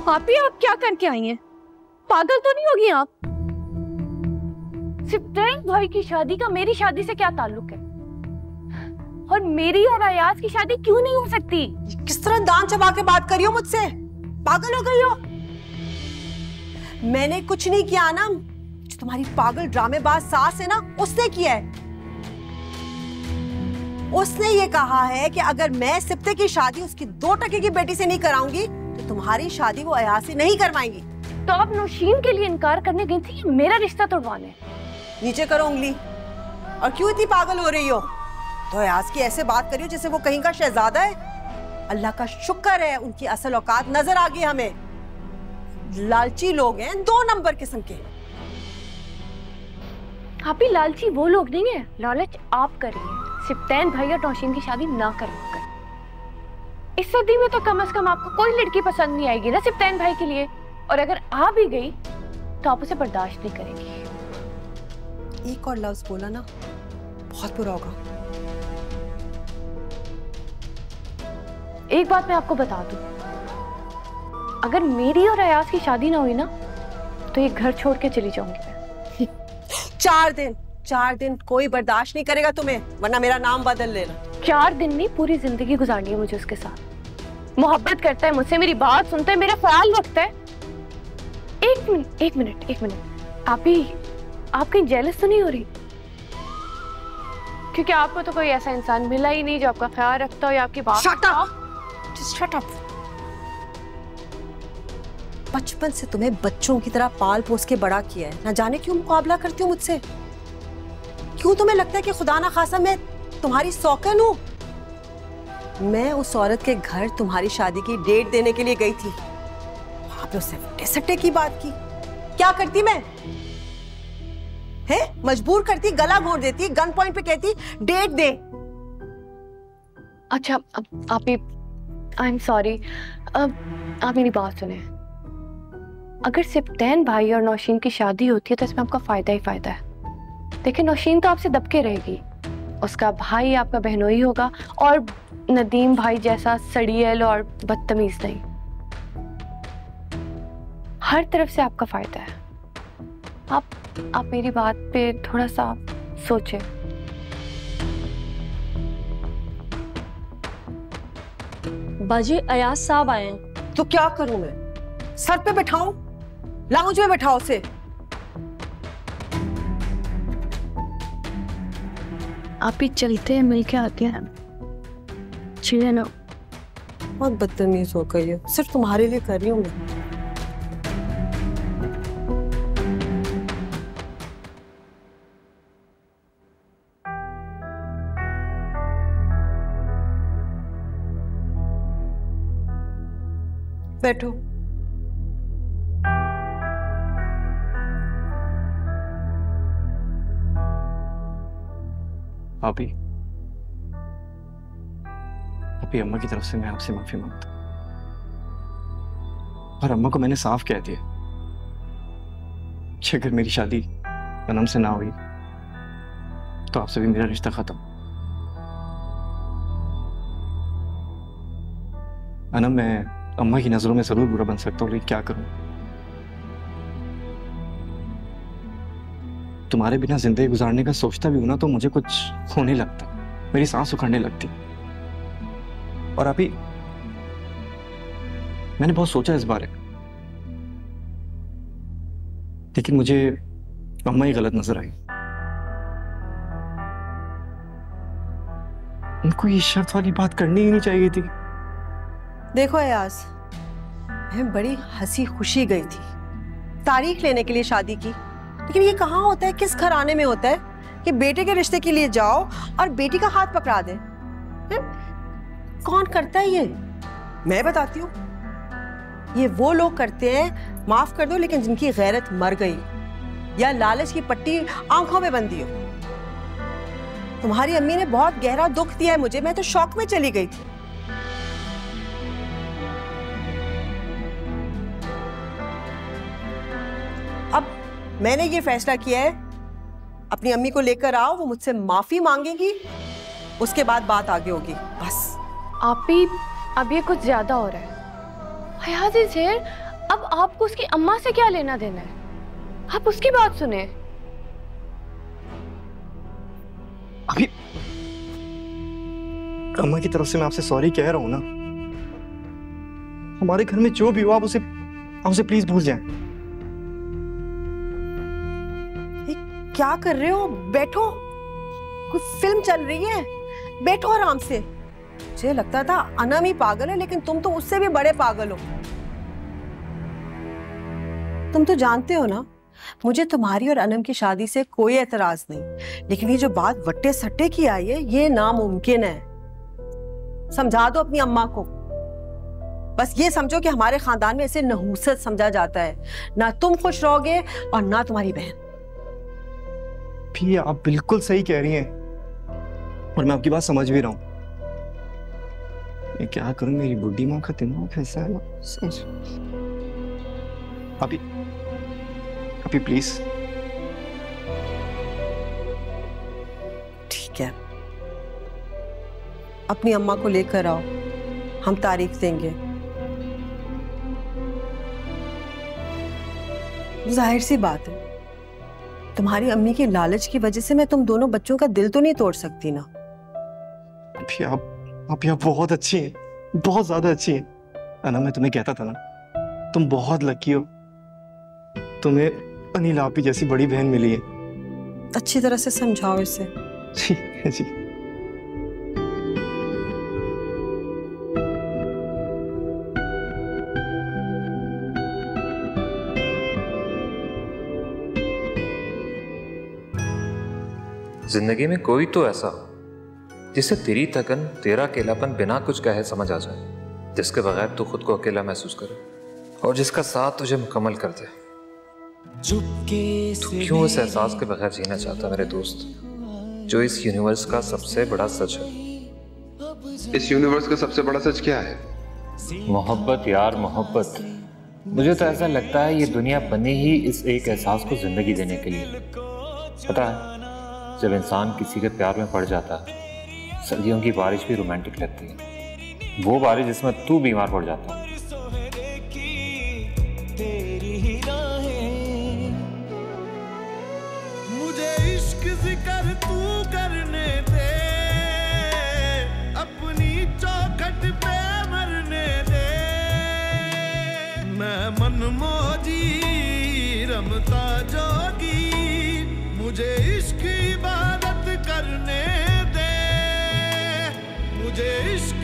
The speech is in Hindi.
भाभी आप क्या करके आई हैं? पागल तो नहीं होगी आप? सिप्तैन भाई की शादी का मेरी शादी से क्या ताल्लुक है? और मेरी और अयाज की शादी क्यों नहीं हो सकती? किस तरह दांत चबा के बात करी हो मुझसे? पागल हो गई हो? मैंने कुछ नहीं किया ना, जो तुम्हारी पागल ड्रामेबाज सास है ना उसने किया है। उसने ये कहा है कि अगर मैं सिप्ते की शादी उसकी 2 टके की बेटी से नहीं कराऊंगी तो तुम्हारी शादी वो अयाज से नहीं करवाएंगी। तो आप नौशीन के लिए इनकार करने गई थी मेरा रिश्ता तोड़वाने? नीचे करो उंगली। और क्यों इतनी पागल हो रही हो? तो अयाज की ऐसे बात करियो जैसे वो कहीं का शहजादा है। अल्लाह का शुक्र है उनकी असल औकात नजर आ गई हमें। लालची लोग हैं, 2 नंबर किस्म के। आप ही लालची वो लोग नहीं है, लालच आप करिए। सिप्तैन भाई और नौशीन की शादी ना कर। इस सदी में तो कम से कम आपको कोई लड़की पसंद नहीं आएगी ना सिप्तैन भाई के लिए, और अगर आ भी गई तो आप उसे बर्दाश्त नहीं करेंगी। एक और लफ्ज बोला ना बहुत बुरा होगा। एक बात मैं आपको बता दूं, अगर मेरी और अयाज की शादी ना हुई ना तो ये घर छोड़ के चली जाऊंगी मैं। 4 दिन कोई बर्दाश्त नहीं करेगा तुम्हें, वरना मेरा नाम बदल लेना। 4 दिन नहीं, पूरी जिंदगी गुजारनी है मुझे उसके साथ। मोहब्बत करता है मुझसे, मेरी बात सुनता है, मेरा ख्याल रखता है। एक मिनट आप कहीं जेलस तो नहीं हो रही? क्योंकि आपको तो कोई ऐसा इंसान मिला ही नहीं जो आपका ख्याल रखता हो या आपकी बात। Shut up! Just shut up! बचपन से तुम्हें बच्चों की तरह पाल पोस के बड़ा किया है, ना जाने क्यों मुकाबला करती हो मुझसे। क्यों तुम्हें लगता है कि खुदा ना खासा मैं तुम्हारी सौकन हूं? मैं उस औरत के घर तुम्हारी शादी की डेट देने के लिए गई थी, वहां पे उससे सट्टे की बात की। क्या करती मैं? है मजबूर करती, गला घोंट देती, गन पॉइंट पे कहती डेट दे। अच्छा आप आई एम सॉरी, आप मेरी बात सुने। अगर सिप्तैन भाई और नौशीन की शादी होती है तो इसमें आपका फायदा ही फायदा है। देखिए नौशीन तो आपसे दबके रहेगी, उसका भाई आपका बहनोई होगा, और नदीम भाई जैसा सड़ियल और बदतमीज नहीं। हर तरफ से आपका फायदा है। आप मेरी बात पे थोड़ा सा सोचें। बाजी अयाज साहब आए हैं। तो क्या करूं मैं? सर पे बैठाऊं? लाउंज में बैठाओ उसे। आप ही चलते हैं, मिल के आते हैं। चलिए ना। बहुत बदतमीज हो गई है, सिर्फ तुम्हारे लिए कर रही हूँ मैं। बैठो। अभी अम्मा की तरफ से मैं आपसे माफी मांगता हूं, और अम्मा को मैंने साफ कह दिया कि अगर मेरी शादी अनम से ना हुई तो आपसे भी मेरा रिश्ता खत्म। अनम, मैं अम्मा की नजरों में जरूर बुरा बन सकता हूँ, लेकिन क्या करूं? तुम्हारे बिना जिंदगी गुजारने का सोचता भी हूं ना तो मुझे कुछ होने लगता, मेरी सांस उखड़ने लगती। और अभी मैंने बहुत सोचा इस बारे में, लेकिन मुझे अम्मा ही गलत नजर आई। उनको ये शर्त वाली बात करनी ही नहीं चाहिए थी। देखो अयाज, मैं बड़ी हंसी खुशी गई थी, तारीख लेने के लिए शादी की, लेकिन ये कहाँ होता है, किस घराने में होता है कि बेटे के रिश्ते के लिए जाओ और बेटी का हाथ पकड़ा दे? कौन करता है ये? मैं बताती हूँ। ये वो लोग करते हैं, माफ कर दो, लेकिन जिनकी गैरत मर गई या लालच की पट्टी आंखों में बंधी हो। तुम्हारी अम्मी ने बहुत गहरा दुख दिया है मुझे, मैं तो शौक में चली गई थी। अब मैंने ये फैसला किया है, अपनी अम्मी को लेकर आओ, वो मुझसे माफी मांगेगी, उसके बाद बात आगे होगी, बस। आप ही अब ये कुछ ज्यादा हो रहा है। अयाज इज हियर, आपको उसकी अम्मा से क्या लेना देना है? आप उसकी बात सुने। अभी अम्मा की तरफ से मैं आपसे सॉरी कह रहा हूं ना। हमारे घर में जो भी हो आप उसे प्लीज भूल जाएं। क्या कर रहे हो? बैठो, कोई फिल्म चल रही है, बैठो आराम से। मुझे लगता था अनम ही पागल है, लेकिन तुम तो उससे भी बड़े पागल हो। तुम तो जानते हो ना, मुझे तुम्हारी और अनम की शादी से कोई एतराज नहीं, लेकिन ये जो बात वट्टे सट्टे की आई है, ये नामुमकिन है। समझा दो अपनी अम्मा को। बस ये समझो कि हमारे खानदान में ऐसे नहूसत समझा जाता है। ना तुम खुश रहोगे और ना तुम्हारी बहन। भी आप बिल्कुल सही कह रही हैं और मैं आपकी बात समझ भी रहा हूं। मैं क्या करूं, मेरी बुढ़ी माँ का दिमाग ऐसा है ना। अभी प्लीज। ठीक है, अपनी अम्मा को लेकर आओ, हम तारीख देंगे। जाहिर सी बात है, तुम्हारी अम्मी की लालच की वजह से मैं तुम दोनों बच्चों का दिल तो नहीं तोड़ सकती ना। अभी आप बहुत अच्छी हैं, बहुत ज्यादा अच्छी हैं। अना, मैं तुम्हें कहता था ना, तुम बहुत लकी हो, तुम्हें अनिल आपी जैसी बड़ी बहन मिली है। अच्छी तरह से समझाओ इसे। जी जी। जिंदगी में कोई तो ऐसा जिसे तेरी थकन, तेरा अकेलापन बिना कुछ कहे समझ आ जाए, जिसके बगैर तू खुद को अकेला महसूस करे और जिसका साथ तुझे मुकम्मल कर दे। तू क्यों इस एहसास के बगैर जीना चाहता मेरे दोस्त, जो इस यूनिवर्स का सबसे बड़ा सच है? इस यूनिवर्स का सबसे बड़ा सच क्या है? मोहब्बत यार, मोहब्बत। मुझे तो ऐसा लगता है ये दुनिया बनी ही इस एक एहसास को जिंदगी देने के लिए। पता है, जब इंसान किसी के प्यार में पड़ जाता है, सर्दियों की बारिश भी रोमांटिक लगती है। वो बारिश जिसमें तू बीमार पड़ जाता है। मुझे इश्क जिक्र तू करने दे, अपनी चौखट पे मरने दे। मैं मनमौजी रमता जोगी, मुझे इश्क इबादत करने दे, मुझे इश्क